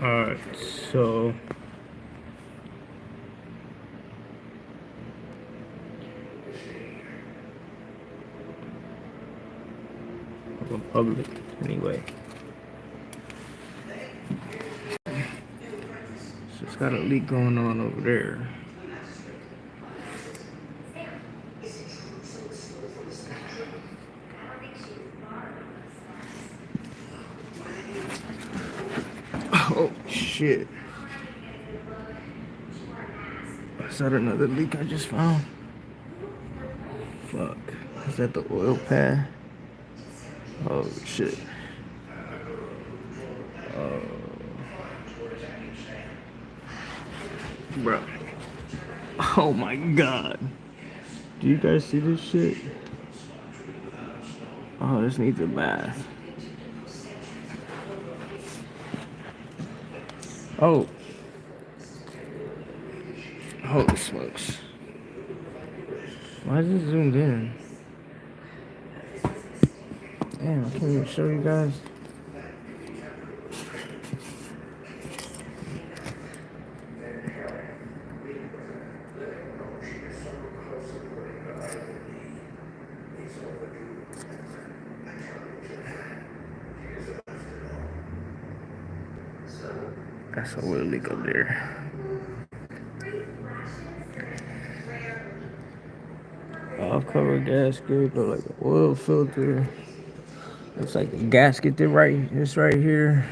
Alright, so I'm public anyway. So it's got a leak going on over there. Oh shit. Is that another leak I just found? Fuck. Is that the oil pan? Oh shit. Bro. Oh my god. Do you guys see this shit? Oh, this needs a bath. Oh. Holy smokes. Why is it zoomed in? Damn, I can't even show you guys. That's a oil leak up there. Off cover gasket, but like an oil filter. Looks like the gasket there it's right here.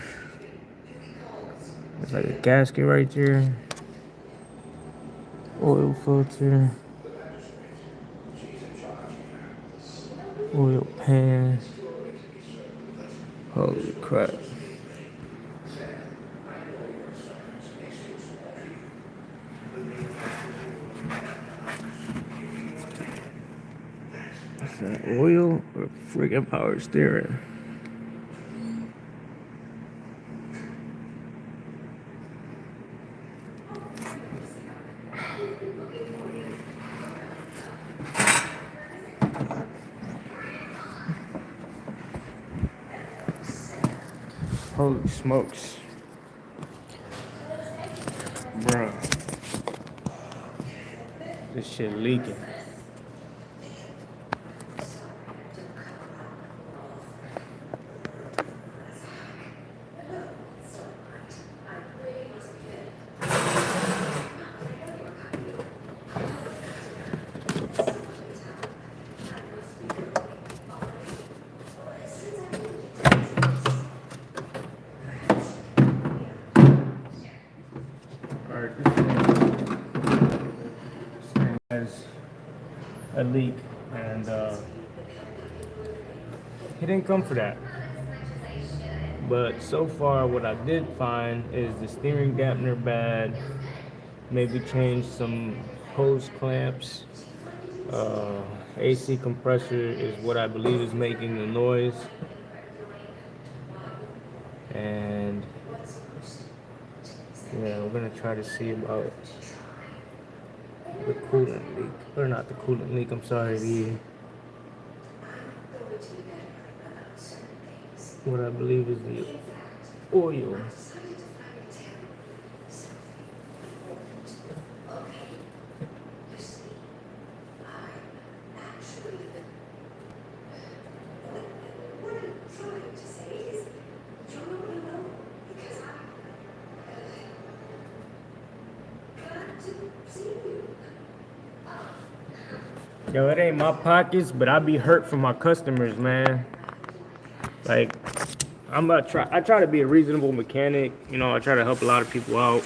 It's like a gasket right there. Oil filter. Oil pan. Holy crap. Is that oil or freaking power steering? Holy smokes. Bruh. This shit leaking. Alright, this thing has a leak, and he didn't come for that. But so far, what I did find is the steering dampener bad. Maybe change some hose clamps. AC compressor is what I believe is making the noise. And yeah, we're gonna try to see about the coolant leak, or not the coolant leak. I'm sorry, the what I believe is the oil. Yo, it ain't my pockets, but I be hurt for my customers, man. Like, I try to be a reasonable mechanic. You know, I try to help a lot of people out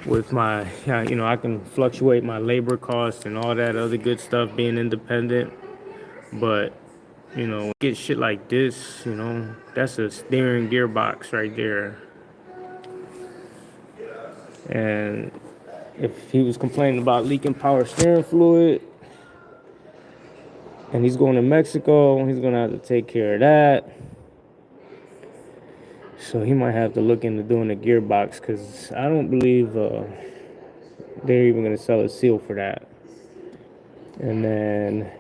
with my, you know, I can fluctuate my labor costs and all that other good stuff being independent. But, you know, get shit like this, you know, that's a steering gearbox right there. And if he was complaining about leaking power steering fluid, and he's going to Mexico, he's gonna have to take care of that. So he might have to look into doing a gearbox, because I don't believe they're even gonna sell a seal for that. And then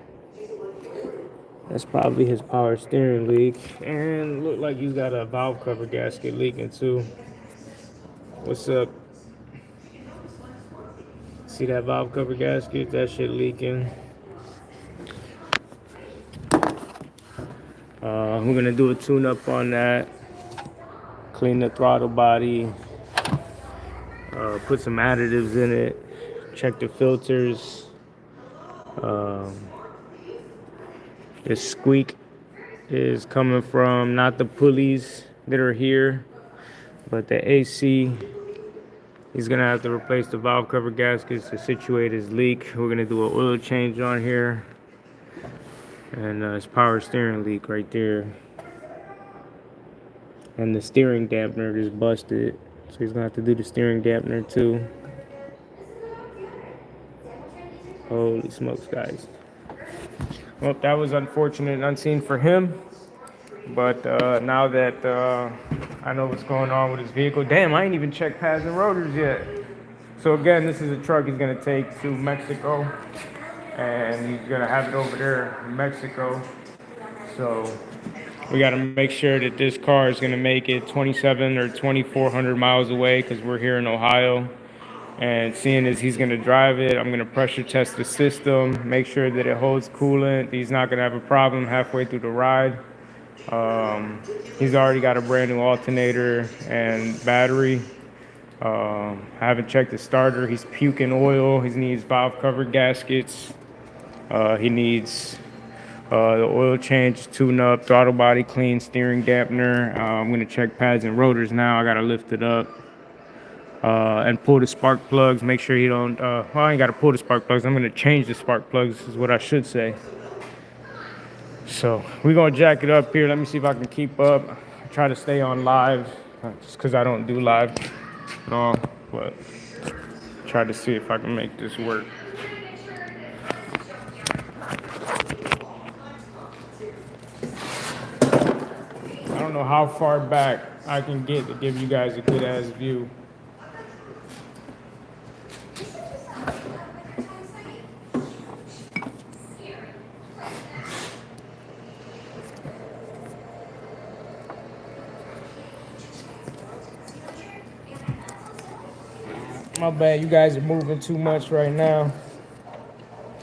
that's probably his power steering leak, and look like he's got a valve cover gasket leaking too. What's up? See that valve cover gasket? That shit leaking. We're gonna do a tune-up on that. Clean the throttle body. Put some additives in it. Check the filters. This squeak is coming from not the pulleys that are here, but the AC. He's gonna have to replace the valve cover gaskets to situate his leak. We're gonna do an oil change on here, and his power steering leak right there, and the steering dampener is busted, so he's gonna have to do the steering dampener too. Holy smokes, guys! Well, that was unfortunate and unseen for him, but now that I know what's going on with his vehicle. Damn, I ain't even checked pads and rotors yet. So again, this is a truck he's gonna take to Mexico, and he's gonna have it over there in Mexico. So we gotta make sure that this car is gonna make it 27 or 2,400 miles away, because we're here in Ohio. And seeing as he's gonna drive it, I'm gonna pressure test the system, make sure that it holds coolant. He's not gonna have a problem halfway through the ride. He's already got a brand new alternator and battery. I haven't checked the starter. He's puking oil. He needs valve cover gaskets. He needs the oil change, tune up, throttle body clean, steering dampener. I'm gonna check pads and rotors now. I gotta lift it up and pull the spark plugs. Make sure you don't. Well, I ain't gotta pull the spark plugs. I'm gonna change the spark plugs, is what I should say. So we're gonna jack it up here. Let me see if I can keep up. I try to stay on live, just because I don't do live at all, but try to see if I can make this work. I don't know how far back I can get to give you guys a good ass view. My bad, you guys are moving too much right now.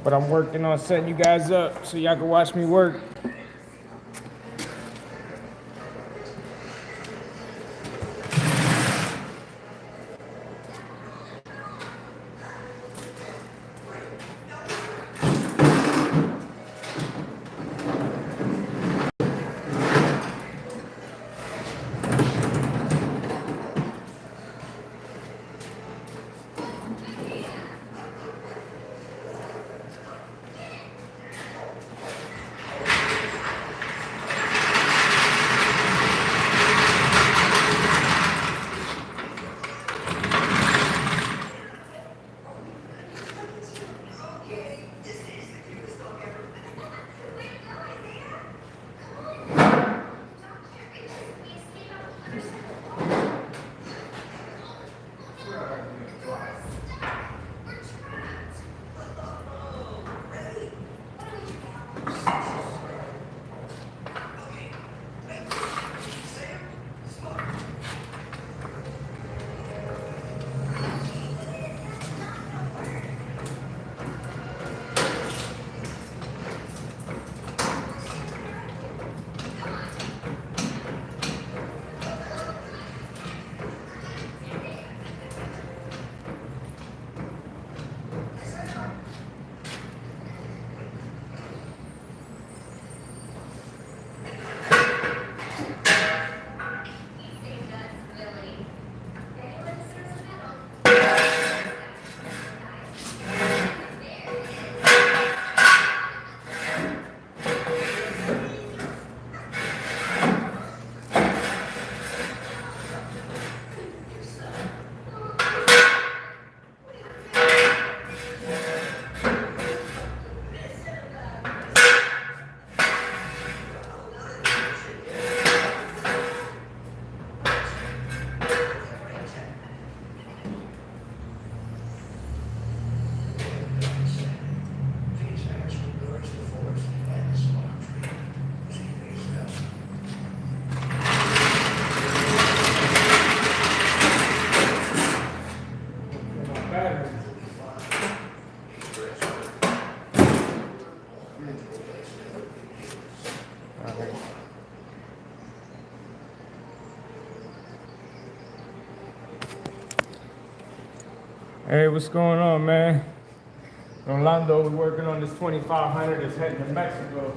But I'm working on setting you guys up so y'all can watch me work. Hey, what's going on, man? Orlando, we're working on this 2500 that's heading to Mexico.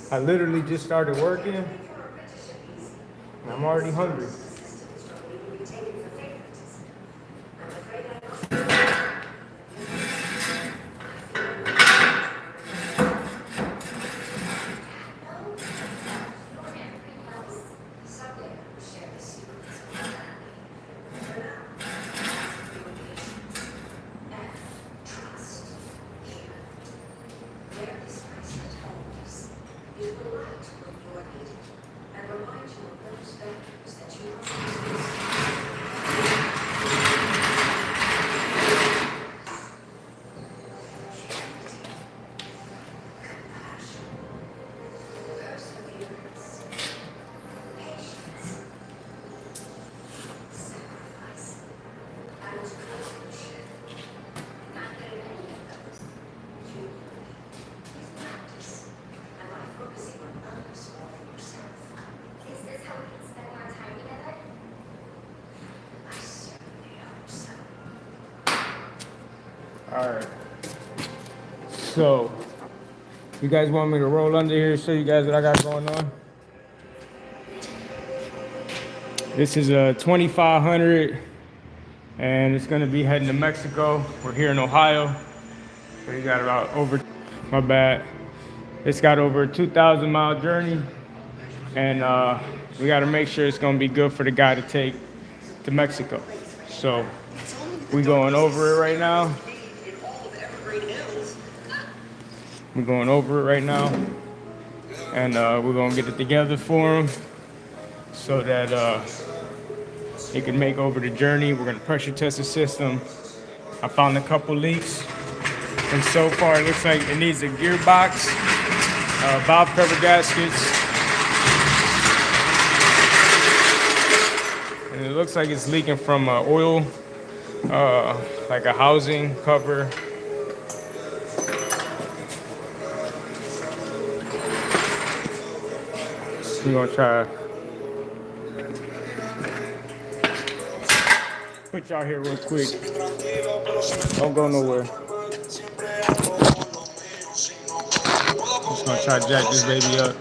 I literally just started working, and I'm already hungry. All right. So, you guys want me to roll under here, show you guys what I got going on? This is a 2500, and it's gonna be heading to Mexico. We're here in Ohio. So you got about over, my bad. It's got over a 2,000 mile journey, and we gotta make sure it's gonna be good for the guy to take to Mexico. So, we going over it right now. We're going over it right now, and we're gonna get it together for him so that he can make over the journey. We're gonna pressure test the system. I found a couple leaks, and so far it looks like it needs a gearbox, valve cover gaskets, and it looks like it's leaking from oil, like a housing cover. We're gonna try put y'all here real quick. Don't go nowhere. Just gonna try to jack this baby up.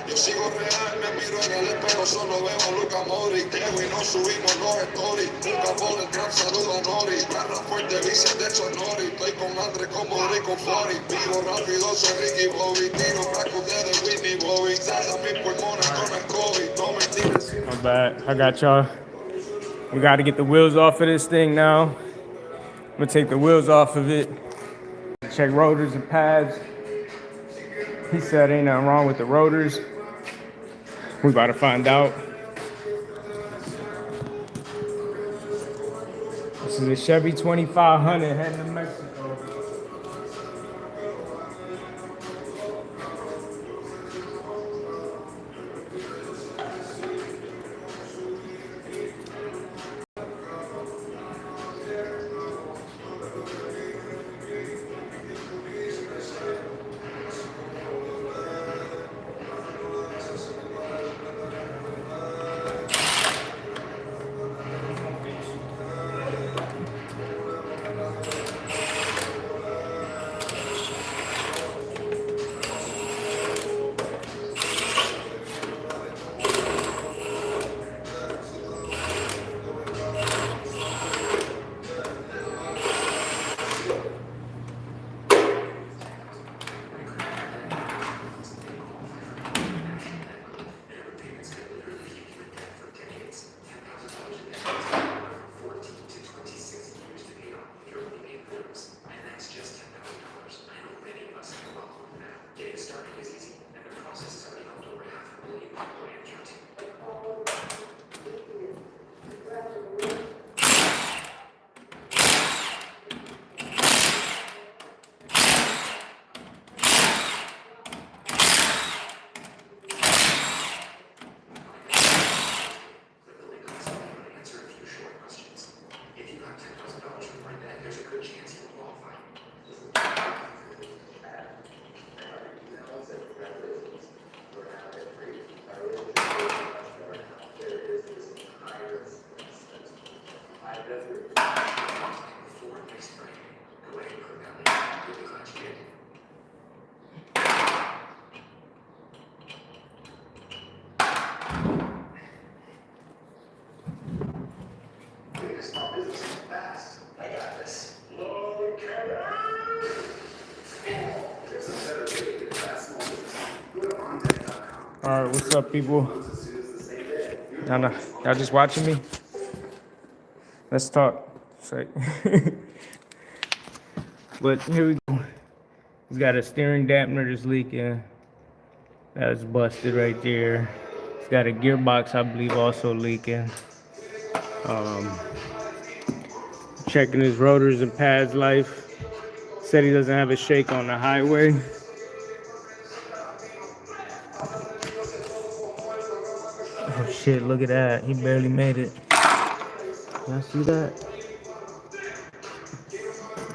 Yo sigo real, me miro en el espejo, solo veo a Luca Mori. Llego y no subimos los stories. Nunca por el trap, saludo a Nori. Garra fuerte, dice de hecho Nori. Estoy con Andre como Rico Flori. Vivo rápido, soy Ricky Bobby. Tiro crack de Whitney Bobby. Salsa mis pulmones con el COVID. No me tires. My bad. I got y'all. We got to get the wheels off of this thing now. I'm gonna take the wheels off of it. Check rotors and pads. He said ain't nothing wrong with the rotors. We about to find out. This is a Chevy 2500 heading to Mexico. Alright, what's up, people? Y'all just watching me? Let's talk. Say. But here we go. He's got a steering dampener that's leaking. That's busted right there. He's got a gearbox, I believe, also leaking. Checking his rotors and pads life. Said he doesn't have a shake on the highway. Oh shit, look at that. He barely made it. Y'all see that?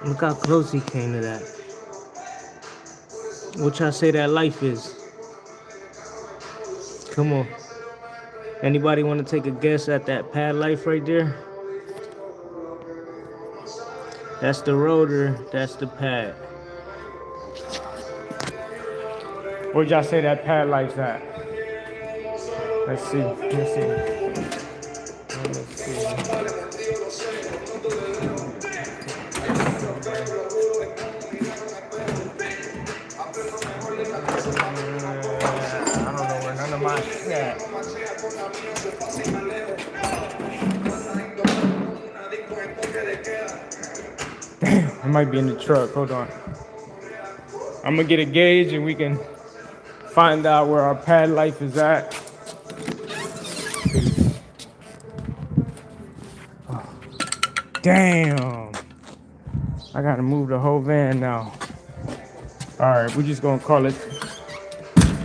Look how close he came to that. What y'all say that life is? Come on. Anybody want to take a guess at that pad life right there? That's the rotor, that's the pad. Where'd y'all say that pad life's at? Let's see. Let's see. Let's see. I don't know where none of my shit at. Damn, it might be in the truck. Hold on. I'm gonna get a gauge and we can find out where our pad life is at. Oh, damn. I gotta move the whole van now. Alright, we're just gonna call it.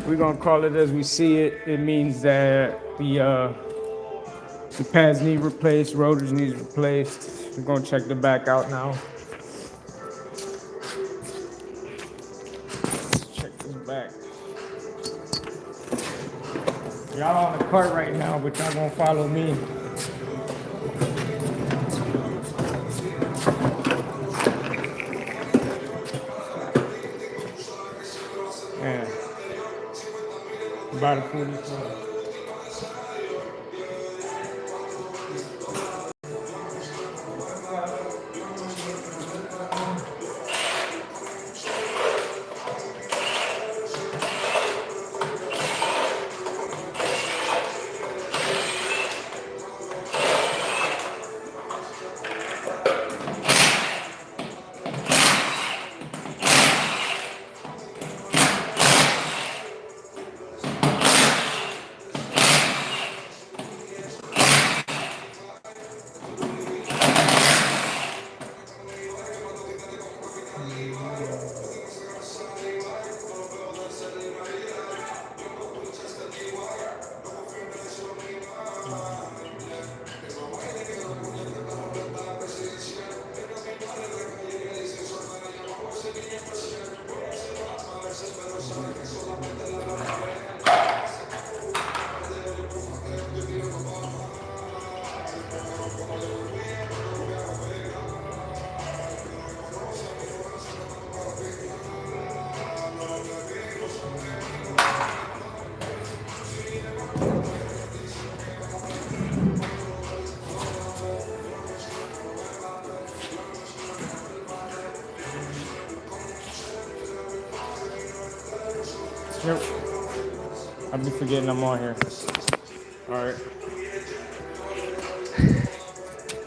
We're gonna call it as we see it. It means that the pads need replaced, rotors need replaced. We're gonna check the back out now. Let's check this back. Y'all on the cart right now, but y'all gonna follow me. Man, about to pull this one. Yep. I'll be forgetting I'm on here. Alright.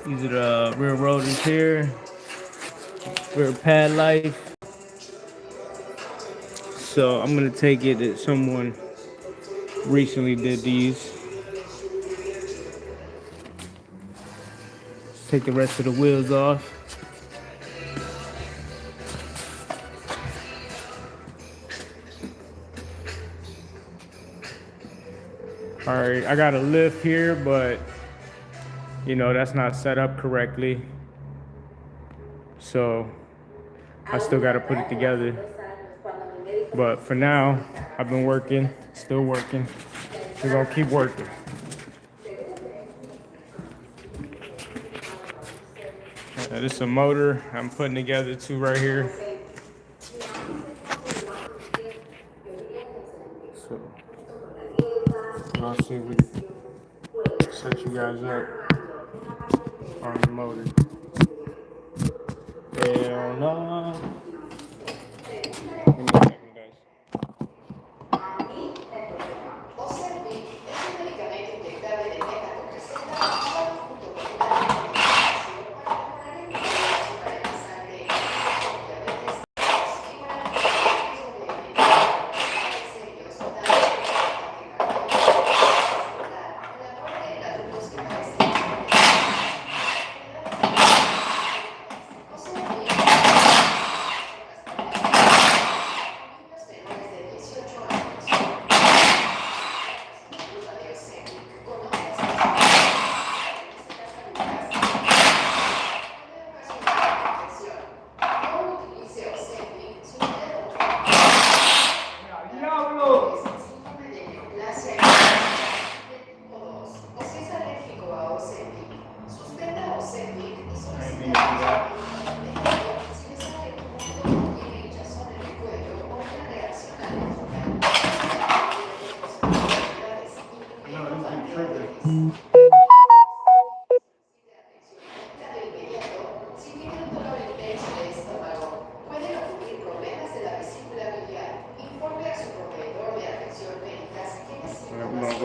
These are the rear rotors here. Rear pad life. So I'm gonna take it that someone recently did these. Take the rest of the wheels off. All right, I got a lift here, but you know, that's not set up correctly. So I still got to put it together. But for now, I've been working, still working. We're gonna keep working. This is a motor I'm putting together too right here. So I'll see if we can set you guys up on the motor. Hell no. Give me a second, guys.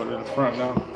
go to the front now.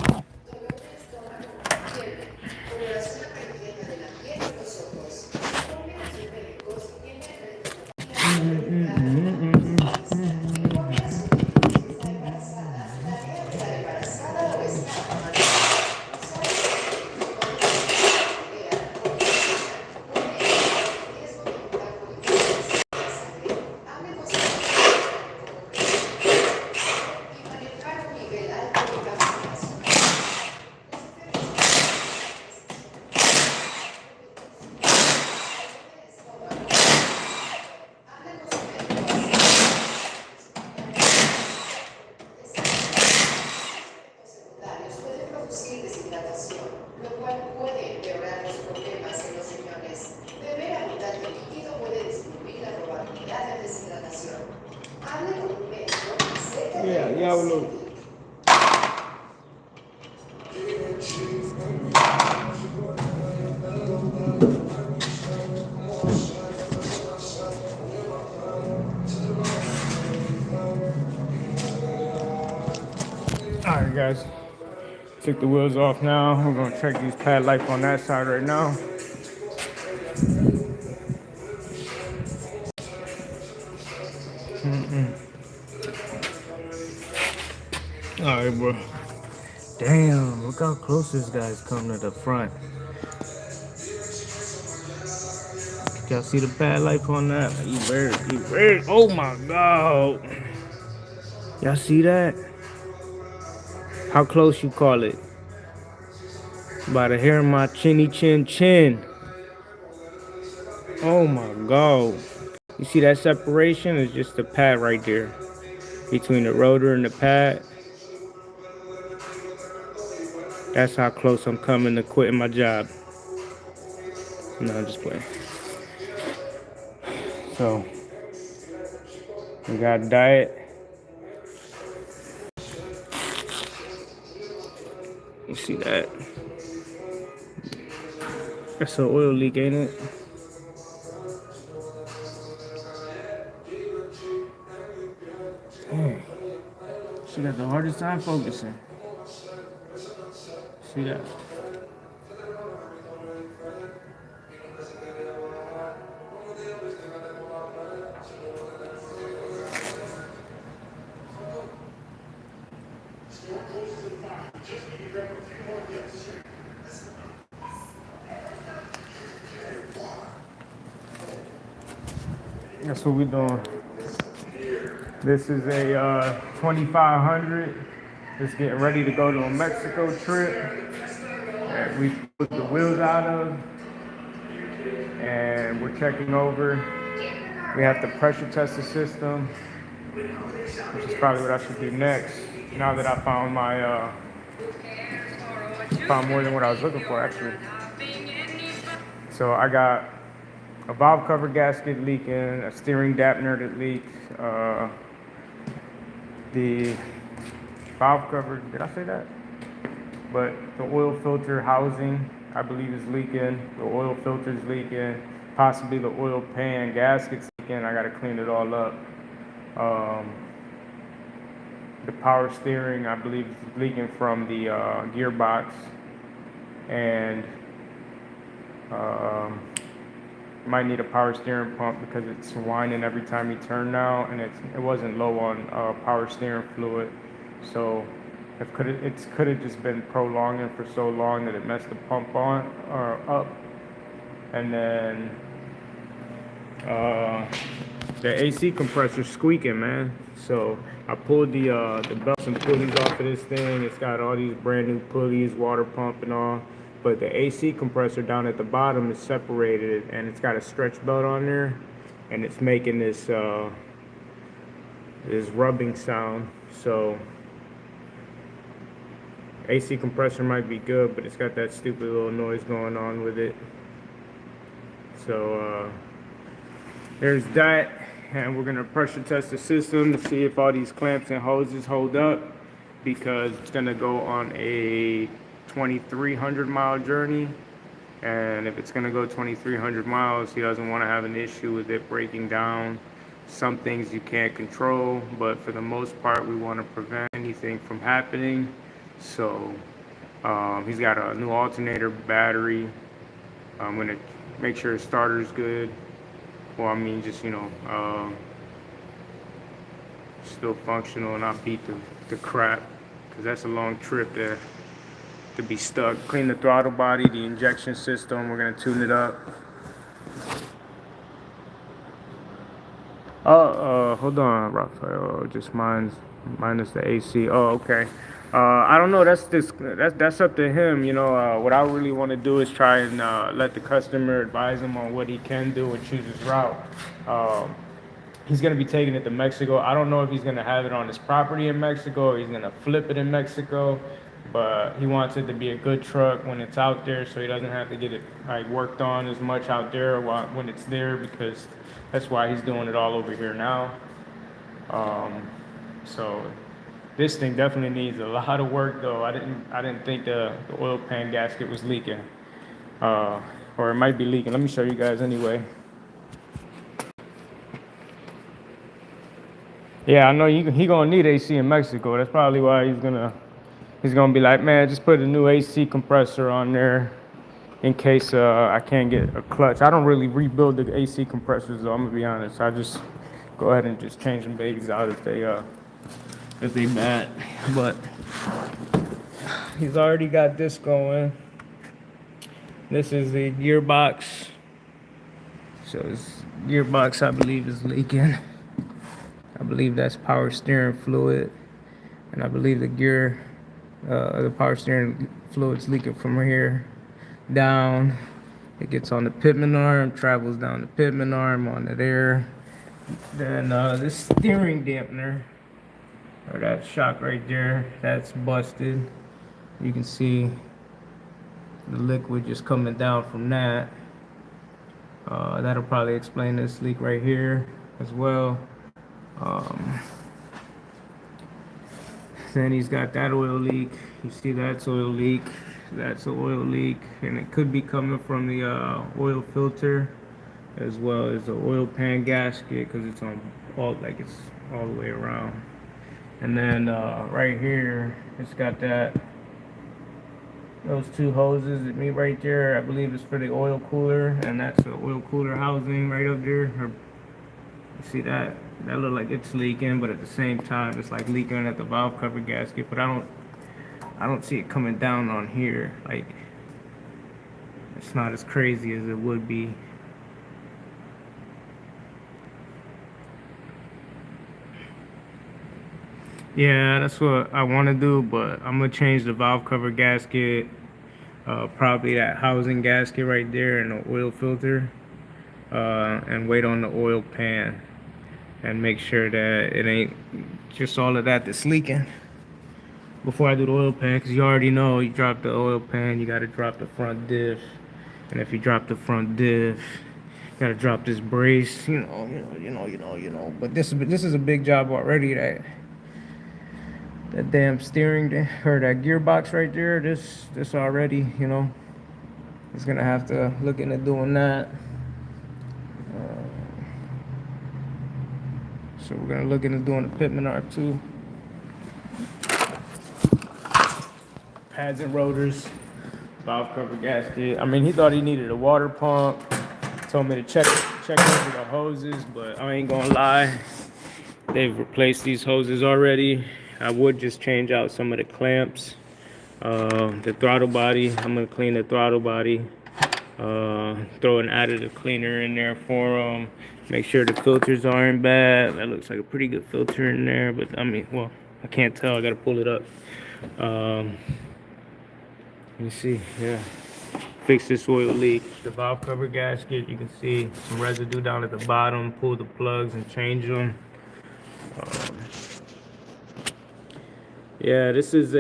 Yeah, diablo. Alright guys, took the wheels off now. We're gonna check these pad life on that side right now. Alright bro. Damn, look how close this guy's come to the front. Y'all see the pad life on that? He very, oh my god. Y'all see that? How close you call it? By the hair of my chinny chin. Oh my god. You see that separation? It's just the pad right there. Between the rotor and the pad. That's how close I'm coming to quitting my job. No, I'm just playing. So, we got diet. You see that? That's an oil leak, ain't it? Dang. She got the hardest time focusing. See that? That's what we're doing. This is a 2500. It's getting ready to go to a Mexico trip that we put the wheels out of, and we're checking over. We have to pressure test the system, which is probably what I should do next. Now that I found found more than what I was looking for actually. So I got a valve cover gasket leaking, a steering dampener that leaked, the valve cover, did I say that? But the oil filter housing, I believe, is leaking. The oil filter is leaking. Possibly the oil pan gasket's leaking. I gotta clean it all up. The power steering, I believe, is leaking from the gearbox. And might need a power steering pump because it's whining every time you turn now, and it wasn't low on power steering fluid. So it could have just been prolonging for so long that it messed the pump on or up. And then the AC compressor squeaking, man. So I pulled the belts and pulleys off of this thing. It's got all these brand new pulleys, water pump and all. But the AC compressor down at the bottom is separated, and it's got a stretch belt on there, and it's making this this rubbing sound. So AC compressor might be good, but it's got that stupid little noise going on with it. So there's that, and we're gonna pressure test the system to see if all these clamps and hoses hold up, because it's gonna go on a 2,300 mile journey, and if it's gonna go 2,300 miles, he doesn't want to have an issue with it breaking down. Some things you can't control, but for the most part, we want to prevent anything from happening. So he's got a new alternator, battery. I'm gonna make sure his starter's good. Well, I mean, just still functional and not beat the crap, because that's a long trip there to be stuck. Clean the throttle body, the injection system. We're gonna tune it up. Hold on, Rafael. Just minus the AC. Oh, okay. I don't know. That's up to him. What I really want to do is try and let the customer advise him on what he can do and choose his route. Um, he's gonna be taking it to Mexico. I don't know if he's gonna have it on his property in Mexico or he's gonna flip it in Mexico. But he wants it to be a good truck when it's out there, so he doesn't have to get it like worked on as much out there when it's there, because that's why he's doing it all over here now. So this thing definitely needs a lot of work, though. I didn't think the oil pan gasket was leaking, or it might be leaking. Let me show you guys anyway. Yeah, I know he gonna need AC in Mexico. That's probably why he's gonna be like, man, just put a new AC compressor on there in case I can't get a clutch. I don't really rebuild the AC compressors, though. I'm gonna be honest. I just go ahead and just change them babies out if they bad. But he's already got this going. This is the gearbox. So his gearbox, I believe, is leaking. I believe that's power steering fluid, and I believe the power steering fluid's leaking from here down. It gets on the pitman arm, travels down the pitman arm onto there. Then this steering dampener, or that shock right there, that's busted. You can see the liquid just coming down from that. That'll probably explain this leak right here as well. Then he's got that oil leak. You see that's oil leak. That's an oil leak, and it could be coming from the oil filter, as well as the oil pan gasket, because it's it's all the way around. And then right here, it's got those two hoses that meet right there. I believe it's for the oil cooler, and that's the oil cooler housing right up there. You see that? That look like it's leaking, but at the same time, it's like leaking at the valve cover gasket. But I don't see it coming down on here. Like, it's not as crazy as it would be. Yeah, that's what I want to do, but I'm gonna change the valve cover gasket, probably that housing gasket right there, and the oil filter, and wait on the oil pan and make sure that it ain't just all of that that's leaking before I do the oil pan, because you already know, you drop the oil pan, you got to drop the front diff, and if you drop the front diff, you got to drop this brace, but this is a big job already. That damn steering, or that gearbox right there, this already, it's gonna have to look into doing that. So we're gonna look into doing the pitman arm too. Pads and rotors, valve cover gasket. I mean, he thought he needed a water pump. Told me to check over the hoses, but I ain't gonna lie, they've replaced these hoses already. I would just change out some of the clamps. The throttle body, I'm gonna clean the throttle body. Throw an additive cleaner in there for them. Make sure the filters aren't bad. That looks like a pretty good filter in there, but I mean, well, I can't tell. I gotta pull it up. Let me see. Yeah, fix this oil leak. The valve cover gasket, you can see some residue down at the bottom. Pull the plugs and change them. Yeah, this is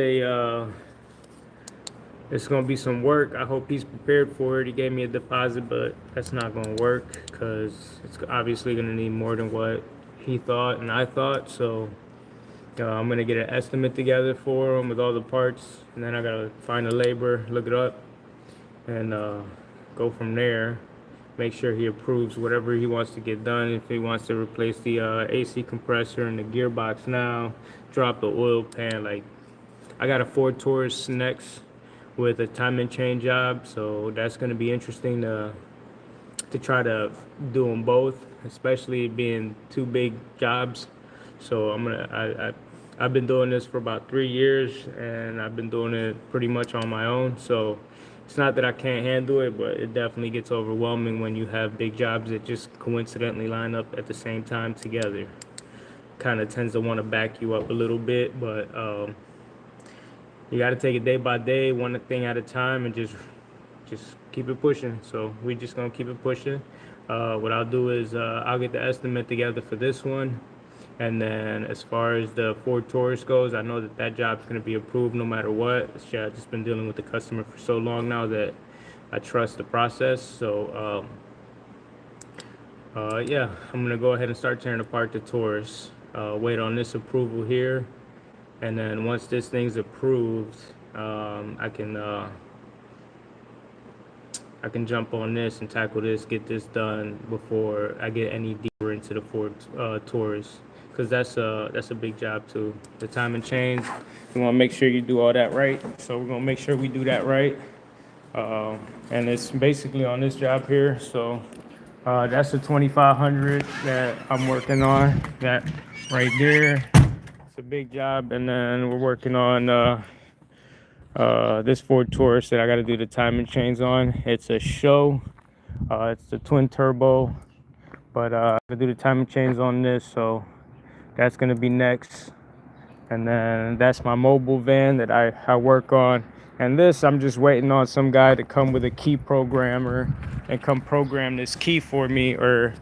it's gonna be some work. I hope he's prepared for it. He gave me a deposit, but that's not gonna work, because it's obviously gonna need more than what he thought and I thought. So I'm gonna get an estimate together for him with all the parts, and then I gotta find a labor, look it up, and go from there. Make sure he approves whatever he wants to get done. If he wants to replace the AC compressor and the gearbox now, drop the oil pan, like I got a Ford Taurus next with a time and chain job, so that's going to be interesting to try to do them both, especially being two big jobs. So I've been doing this for about 3 years, and I've been doing it pretty much on my own. So it's not that I can't handle it, but it definitely gets overwhelming when you have big jobs that just coincidentally line up at the same time together. Kind of tends to want to back you up a little bit, but you got to take it day by day, one thing at a time, and just keep it pushing. So we just gonna keep it pushing. What I'll do is I'll get the estimate together for this one, and then as far as the Ford Taurus goes, I know that job's gonna be approved no matter what. I've just been dealing with the customer for so long now that I trust the process. So yeah, I'm gonna go ahead and start tearing apart the Taurus. Wait on this approval here, and then once this thing's approved, I can jump on this and tackle this, get this done before I get any deeper into the Ford Taurus, because that's a big job too. The time and chains, you want to make sure you do all that right. So we're gonna make sure we do that right, and it's basically on this job here. So that's the 2500 that I'm working on. That right there, it's a big job, and then we're working on this Ford Taurus that I got to do the time and chains on. It's a show. It's the twin turbo, but I got to do the time and chains on this, so that's going to be next. And then that's my mobile van that I work on. And this, I'm just waiting on some guy to come with a key programmer and come program this key for me, or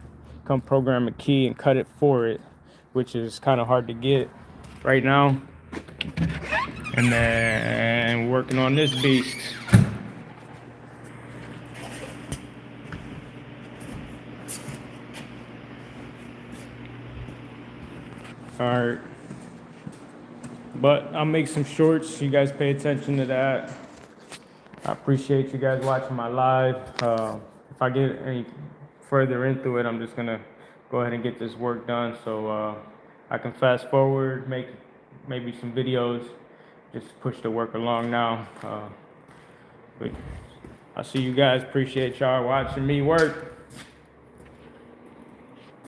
come program a key and cut it for it, which is kind of hard to get right now. And then working on this beast. All right. But I'll make some shorts. You guys pay attention to that. I appreciate you guys watching my live. If I get any further into it, I'm just gonna go ahead and get this work done, so I can fast forward, make maybe some videos, just push the work along now. But I'll see you guys. Appreciate y'all watching me work.